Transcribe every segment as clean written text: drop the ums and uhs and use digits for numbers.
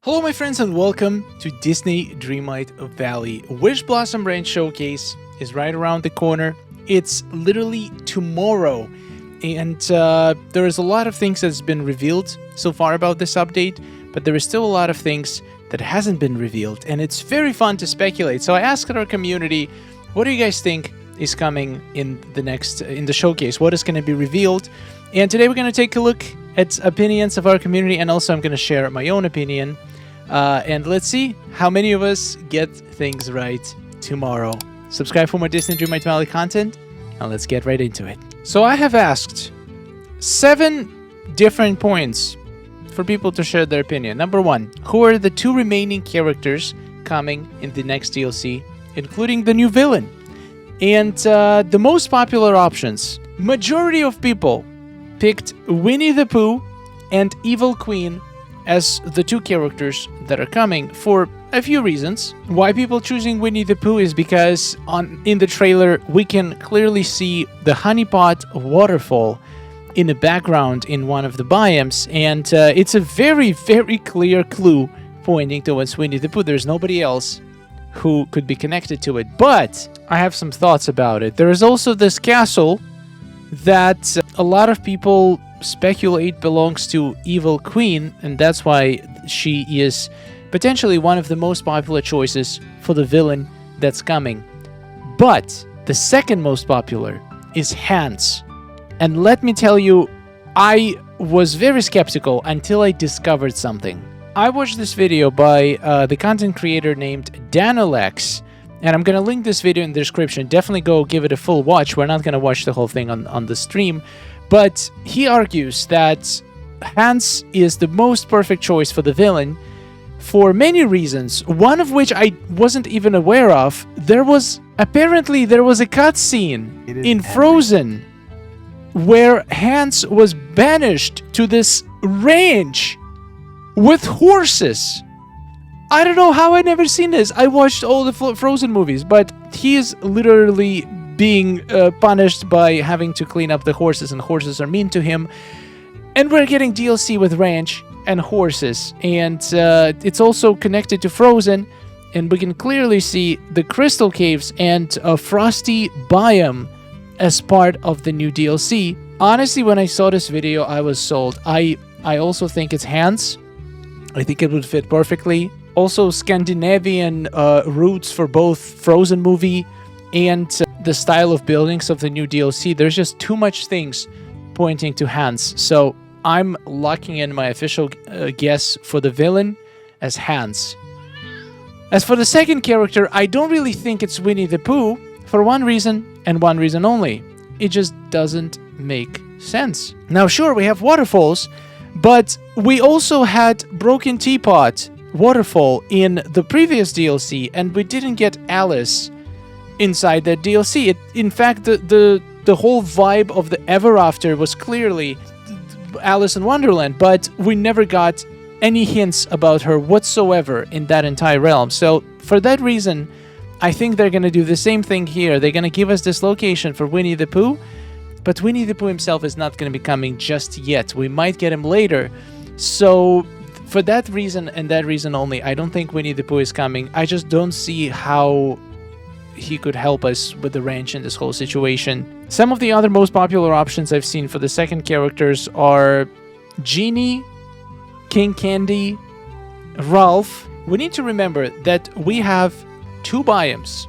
Hello my friends and welcome to Disney Dreamlight Valley. Wishblossom Ranch Showcase is right around the corner. It's literally tomorrow, and there is a lot of things that's been revealed so far about this update, but there is still a lot of things that hasn't been revealed, and it's very fun to speculate. So I asked our community, what do you guys think is coming in the showcase? What is going to be revealed? And today we're going to take a look at opinions of our community, and also I'm going to share my own opinion. And let's see how many of us get things right tomorrow. Subscribe for more Disney Dreamlight Valley content, and let's get right into it. So I have asked 7 different points for people to share their opinion. Number 1, who are the 2 remaining characters coming in the next DLC, including the new villain? And the most popular options. Majority of people picked Winnie the Pooh and Evil Queen as the 2 characters that are coming for a few reasons. Why people choosing Winnie the Pooh is because in the trailer we can clearly see the honeypot waterfall in the background in one of the biomes, and it's a very, very clear clue pointing towards Winnie the Pooh. There's nobody else who could be connected to it, but I have some thoughts about it. There is also this castle that a lot of people speculate belongs to Evil Queen, and that's why she is potentially one of the most popular choices for the villain that's coming. But the second most popular is Hans. And let me tell you, I was very skeptical until I discovered something. I watched this video by the content creator named Danalex, and I'm going to link this video in the description. Definitely go give it a full watch. We're not going to watch the whole thing on the stream. But he argues that Hans is the most perfect choice for the villain for many reasons, one of which I wasn't even aware of. Apparently there was a cutscene in Frozen where Hans was banished to this ranch with horses. I don't know how I never seen this. I watched all the Frozen movies, but he is literally being punished by having to clean up the horses, and horses are mean to him. And we're getting DLC with ranch and horses, and it's also connected to Frozen, and we can clearly see the crystal caves and a frosty biome as part of the new DLC. Honestly, when I saw this video, I was sold. I also think it's Hans. I think it would fit perfectly. Also, Scandinavian roots for both Frozen movie and the style of buildings of the new DLC. There's just too much things pointing to Hans. So I'm locking in my official guess for the villain as Hans. As for the second character, I don't really think it's Winnie the Pooh for one reason and one reason only. It just doesn't make sense. Now, sure, we have waterfalls, but we also had Broken Teapot waterfall in the previous DLC, and we didn't get Alice inside that DLC. In fact, the whole vibe of the Ever After was clearly Alice in Wonderland, but we never got any hints about her whatsoever in that entire realm. So for that reason, I think they're going to do the same thing here. They're going to give us this location for Winnie the Pooh, but Winnie the Pooh himself is not going to be coming just yet. We might get him later. So for that reason and that reason only, I don't think Winnie the Pooh is coming. I just don't see how he could help us with the ranch in this whole situation. Some of the other most popular options I've seen for the second characters are Genie, King Candy, Ralph. We need to remember that we have 2 biomes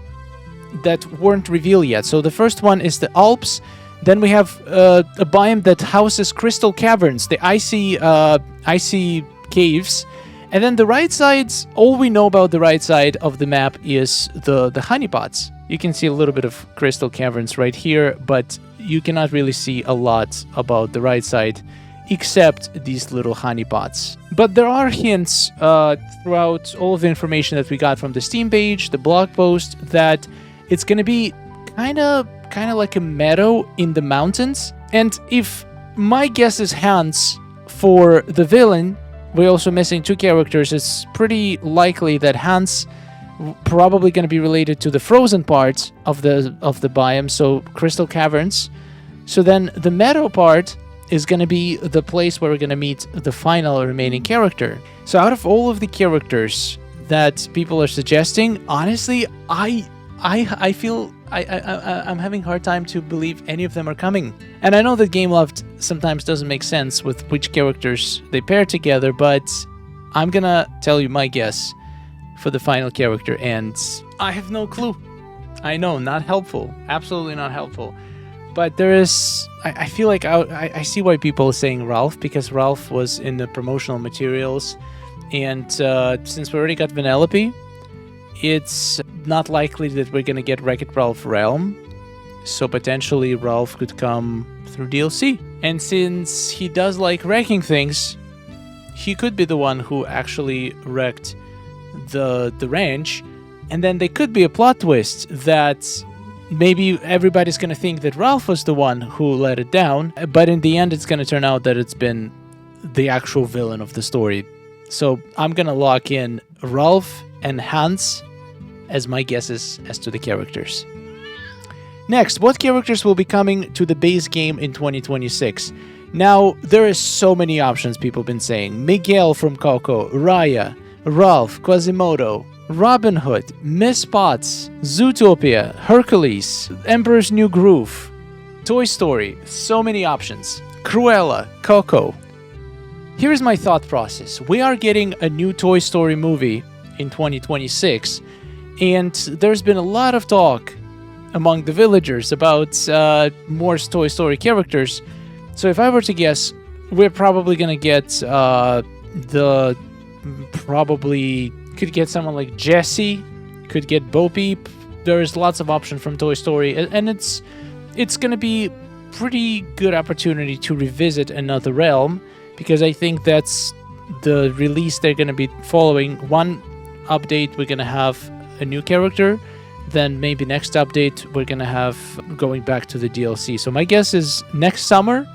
that weren't revealed yet. So the first one is the Alps. Then we have a biome that houses crystal caverns, the icy caves. And then the right sides, all we know about the right side of the map is the honeypots. You can see a little bit of crystal caverns right here, but you cannot really see a lot about the right side except these little honeypots. But there are hints throughout all of the information that we got from the Steam page, the blog post, that it's going to be kind of like a meadow in the mountains. And if my guess is Hans for the villain, we're also missing 2 characters. It's pretty likely that Hans probably going to be related to the Frozen part of the biome, so crystal caverns. So then the meadow part is going to be the place where we're going to meet the final remaining character. So out of all of the characters that people are suggesting, honestly, I feel I'm having a hard time to believe any of them are coming. And I know that Gameloft sometimes doesn't make sense with which characters they pair together, but I'm gonna tell you my guess for the final character, and I have no clue. I know, not helpful. Absolutely not helpful. But there is... I feel like I see why people are saying Ralph, because Ralph was in the promotional materials, and since we already got Vanellope, it's not likely that we're gonna get Wreck-It Ralph Realm, so potentially Ralph could come through DLC. And since he does like wrecking things, he could be the one who actually wrecked the ranch, and then there could be a plot twist that maybe everybody's gonna think that Ralph was the one who let it down, but in the end it's gonna turn out that it's been the actual villain of the story. So I'm gonna lock in Ralph and Hans as my guesses as to the characters. Next, what characters will be coming to the base game in 2026? Now, there is so many options people have been saying. Miguel from Coco, Raya, Ralph, Quasimodo, Robin Hood, Miss Potts, Zootopia, Hercules, Emperor's New Groove, Toy Story, so many options. Cruella, Coco. Here's my thought process. We are getting a new Toy Story movie in 2026, and there's been a lot of talk among the villagers about more Toy Story characters. So if I were to guess, we're probably gonna get probably could get someone like Jessie, could get Bo Peep. There's lots of options from Toy Story, and it's gonna be pretty good opportunity to revisit another realm, because I think that's the release they're gonna be following. One update, we're gonna have a new character, then maybe next update we're gonna have going back to the DLC. So my guess is next summer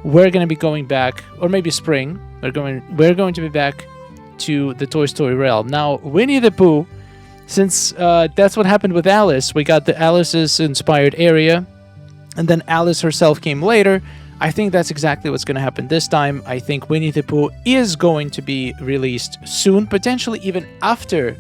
we're gonna be going back, or maybe spring, we're going to be back to the Toy Story realm. Now, Winnie the Pooh, since that's what happened with Alice, we got the Alice's inspired area, and then Alice herself came later. I think that's exactly what's going to happen this time. I think Winnie the Pooh is going to be released soon, potentially even after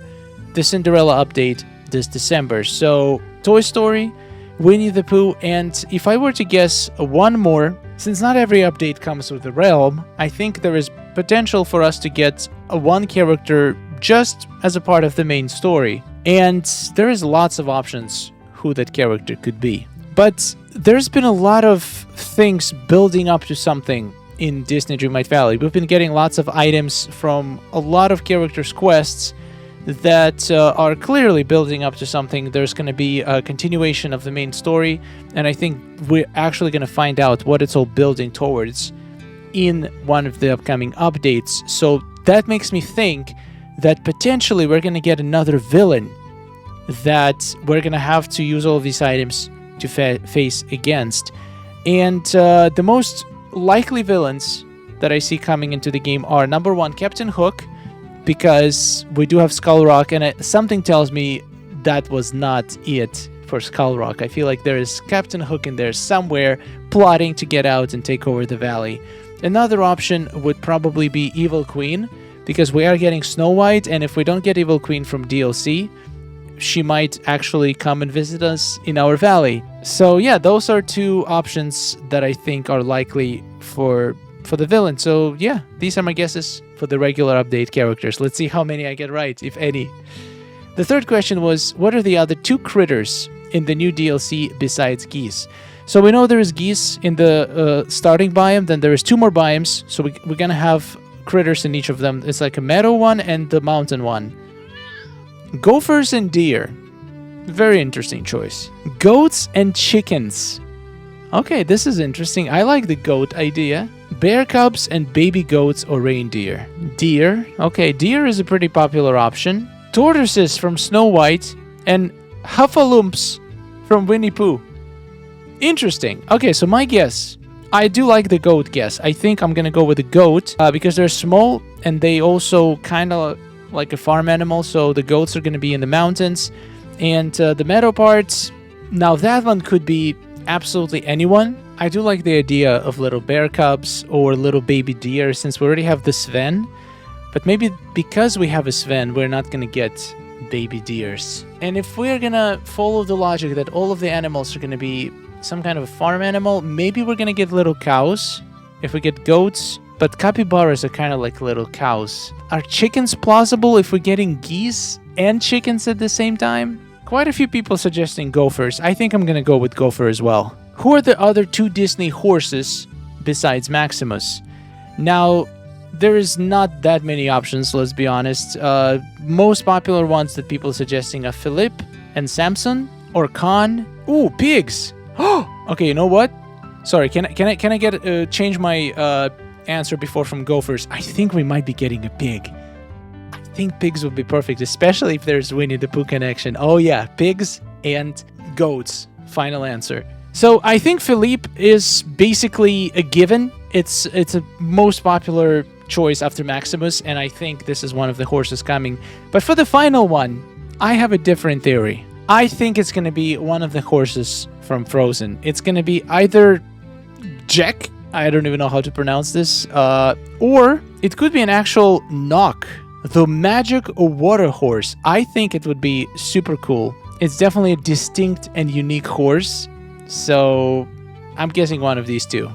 the Cinderella update this December. So, Toy Story, Winnie the Pooh, and if I were to guess one more, since not every update comes with the realm, I think there is potential for us to get one character just as a part of the main story. And there is lots of options who that character could be. But there's been a lot of things building up to something in Disney Dreamlight Valley. We've been getting lots of items from a lot of characters' quests that are clearly building up to something. There's going to be a continuation of the main story, and I think we're actually going to find out what it's all building towards in one of the upcoming updates. So that makes me think that potentially we're going to get another villain that we're going to have to use all of these items to face against. And the most likely villains that I see coming into the game are, number one, Captain Hook, because we do have Skull Rock, and something tells me that was not it for Skull Rock. I feel like there is Captain Hook in there somewhere plotting to get out and take over the valley. Another option would probably be Evil Queen, because we are getting Snow White, and if we don't get Evil Queen from DLC, she might actually come and visit us in our valley. So yeah, those are two options that I think are likely for the villain. So yeah, these are my guesses for the regular update characters. Let's see how many I get right, if any. The third question was, what are the other two critters in the new DLC besides geese? So we know there is geese in the starting biome, then there is two more biomes, so we're gonna have critters in each of them. It's like a meadow one and the mountain one. Gophers and deer. Very interesting choice. Goats and chickens. Okay, this is interesting. I like the goat idea. Bear cubs and baby goats or reindeer. Deer. Okay, deer is a pretty popular option. Tortoises from Snow White and Huffalumps from Winnie Pooh. Interesting. Okay, so my guess, I do like the goat guess. I think I'm gonna go with the goat because they're small and they also kind of like a farm animal, so the goats are gonna be in the mountains. And the meadow parts, now that one could be absolutely anyone. I do like the idea of little bear cubs or little baby deer since we already have the Sven. But maybe because we have a Sven, we're not going to get baby deers. And if we're going to follow the logic that all of the animals are going to be some kind of a farm animal, maybe we're going to get little cows. If we get goats, but capybaras are kind of like little cows. Are chickens plausible if we're getting geese and chickens at the same time? Quite a few people suggesting gophers. I think I'm going to go with gopher as well. Who are the other 2 Disney horses besides Maximus? Now, there is not that many options, let's be honest. Most popular ones that people are suggesting are Philippe and Samson or Khan. Ooh, pigs! Okay, you know what? Sorry, can I get change my answer before from gophers? I think we might be getting a pig. I think pigs would be perfect, especially if there's Winnie the Pooh connection. Oh yeah, pigs and goats. Final answer. So I think Philippe is basically a given. It's a most popular choice after Maximus, and I think this is one of the horses coming. But for the final one, I have a different theory. I think it's going to be one of the horses from Frozen. It's going to be either Jack, I don't even know how to pronounce this, or it could be an actual Knock, the magic water horse. I think it would be super cool. It's definitely a distinct and unique horse, so I'm guessing one of these 2.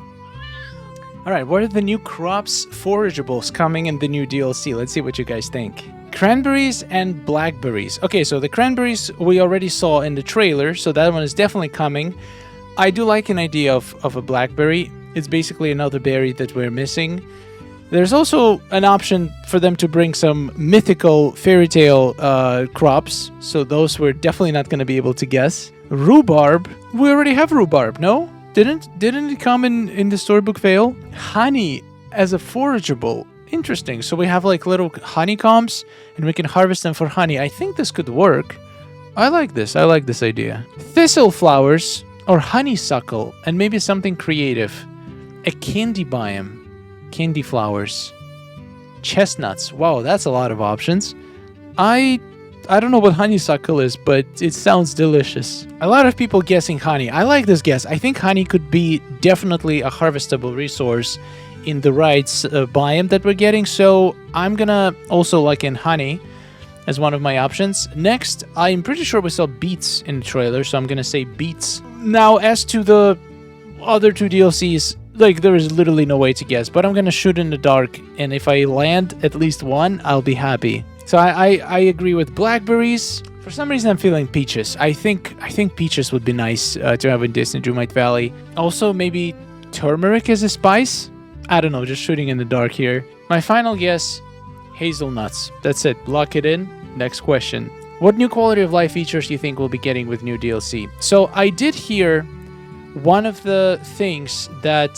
Alright, what are the new crops, forageables coming in the new DLC? Let's see what you guys think. Cranberries and blackberries. Okay, so the cranberries we already saw in the trailer, so that one is definitely coming. I do like an idea of a blackberry. It's basically another berry that we're missing. There's also an option for them to bring some mythical fairy tale crops, so those we're definitely not going to be able to guess. Rhubarb. We already have rhubarb, no? Didn't it come in the storybook Vale? Honey as a forageable. Interesting. So we have like little honeycombs and we can harvest them for honey. I think this could work. I like this. I like this idea. Thistle flowers or honeysuckle and maybe something creative. A candy biome. Candy flowers. Chestnuts. Wow, that's a lot of options. I don't know what honeysuckle is, but it sounds delicious. A lot of people guessing honey. I like this guess. I think honey could be definitely a harvestable resource in the right biome that we're getting, so I'm gonna also lock in honey as one of my options. Next, I'm pretty sure we saw beets in the trailer, so I'm gonna say beets. Now, as to the other 2 DLCs, like, there is literally no way to guess, but I'm gonna shoot in the dark, and if I land at least one, I'll be happy. So I agree with blackberries. For some reason, I'm feeling peaches. I think peaches would be nice to have in Disney Dreamlight Valley. Also, maybe turmeric as a spice? I don't know, just shooting in the dark here. My final guess, hazelnuts. That's it, lock it in. Next question. What new quality of life features do you think we'll be getting with new DLC? So I did hear one of the things that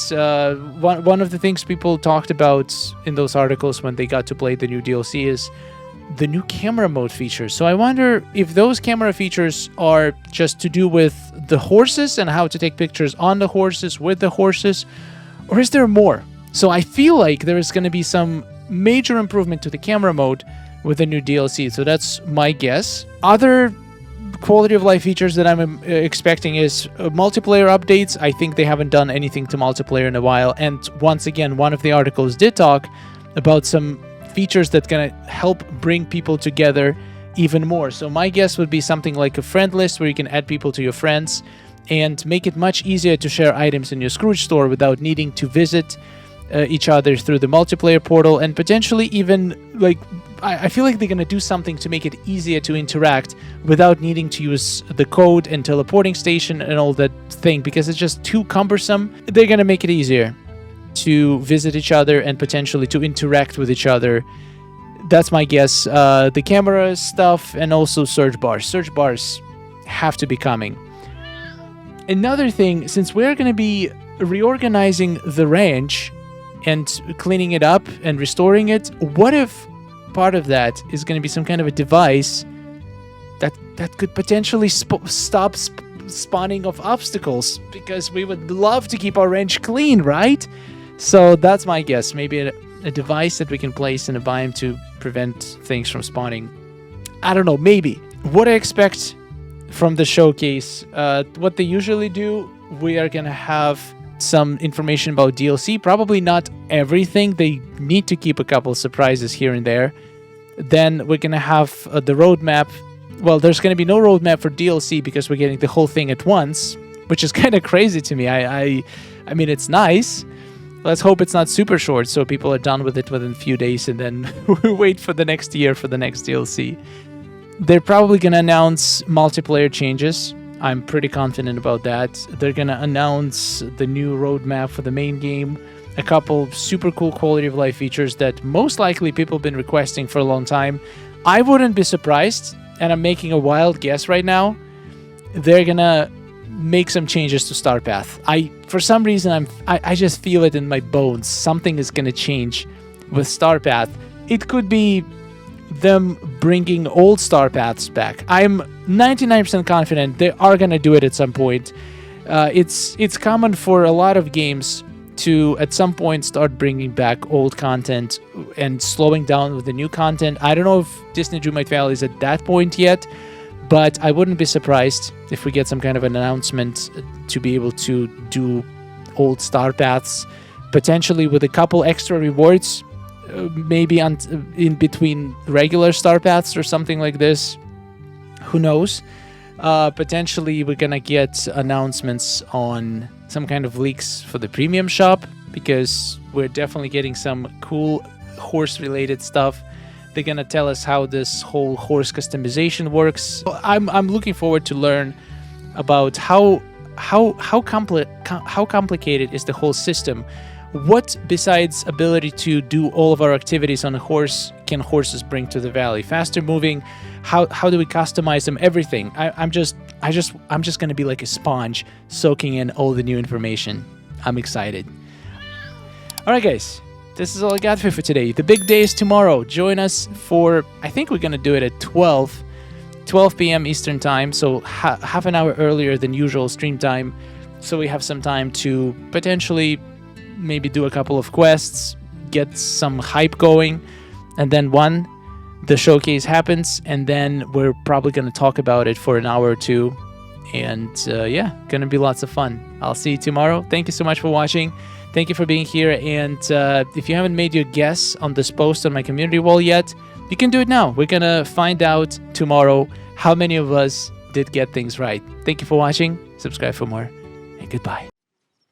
one of the things people talked about in those articles when they got to play the new DLC is the new camera mode features. So I wonder if those camera features are just to do with the horses and how to take pictures on the horses, with the horses, or is there more? So I feel like there is going to be some major improvement to the camera mode with the new DLC. So that's my guess. Other quality of life features that I'm expecting is multiplayer updates. I think they haven't done anything to multiplayer in a while. And once again, one of the articles did talk about some features that's going to help bring people together even more. So my guess would be something like a friend list where you can add people to your friends and make it much easier to share items in your Scrooge store without needing to visit each other through the multiplayer portal, and potentially even, like, I feel like they're going to do something to make it easier to interact without needing to use the code and teleporting station and all that thing, because it's just too cumbersome. They're going to make it easier to visit each other and potentially to interact with each other. That's my guess. The camera stuff and also search bars. Search bars have to be coming. Another thing, since we're going to be reorganizing the ranch and cleaning it up and restoring it, what if part of that is going to be some kind of a device that could potentially stop spawning of obstacles, because we would love to keep our ranch clean, right? So that's my guess. Maybe a device that we can place in a biome to prevent things from spawning. I don't know, maybe. What I expect from the showcase, what they usually do, we are going to have some information about DLC. Probably not everything. They need to keep a couple surprises here and there. Then we're going to have the roadmap. Well, there's going to be no roadmap for DLC because we're getting the whole thing at once, which is kind of crazy to me. I mean, it's nice. Let's hope it's not super short, so people are done with it within a few days, and then we wait for the next year for the next DLC. They're probably going to announce multiplayer changes. I'm pretty confident about that. They're going to announce the new roadmap for the main game, a couple super cool quality of life features that most likely people have been requesting for a long time. I wouldn't be surprised, and I'm making a wild guess right now, they're going to make some changes to Star Path. For some reason, I just feel it in my bones. Something is going to change with Star Path. It could be them bringing old Star Paths back. I'm 99% confident they are going to do it at some point. It's common for a lot of games to, at some point, start bringing back old content and slowing down with the new content. I don't know if Disney Dreamlight Valley is at that point yet, but I wouldn't be surprised if we get some kind of an announcement to be able to do old Star Paths, potentially with a couple extra rewards, maybe in between regular Star Paths or something like this. Who knows? Potentially we're gonna get announcements on some kind of leaks for the premium shop, because we're definitely getting some cool horse-related stuff. They're gonna tell us how this whole horse customization works. I'm looking forward to learn about how complicated is the whole system. What, besides ability to do all of our activities on a horse, can horses bring to the valley? Faster moving, how do we customize them? Everything. I'm just gonna be like a sponge, soaking in all the new information. I'm excited. All right, guys. This is all I got for you for today. The big day is tomorrow. Join us for, I think we're going to do it at 12 p.m. Eastern time, so half an hour earlier than usual stream time, so we have some time to potentially maybe do a couple of quests, get some hype going, and then the showcase happens, and then we're probably going to talk about it for an hour or two, and yeah, going to be lots of fun. I'll see you tomorrow. Thank you so much for watching. Thank you for being here, and if you haven't made your guess on this post on my community wall yet, you can do it now. We're gonna find out tomorrow how many of us did get things right. Thank you for watching. Subscribe for more, and goodbye.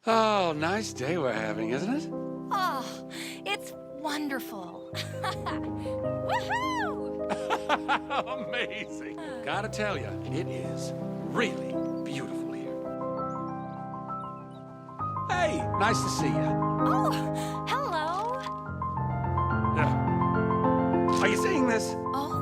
Oh, nice day we're having, isn't it? Oh, it's wonderful. Woohoo! Amazing. Gotta tell you, it is really beautiful here. Hey, nice to see you. Oh, hello. Are you seeing this? Oh,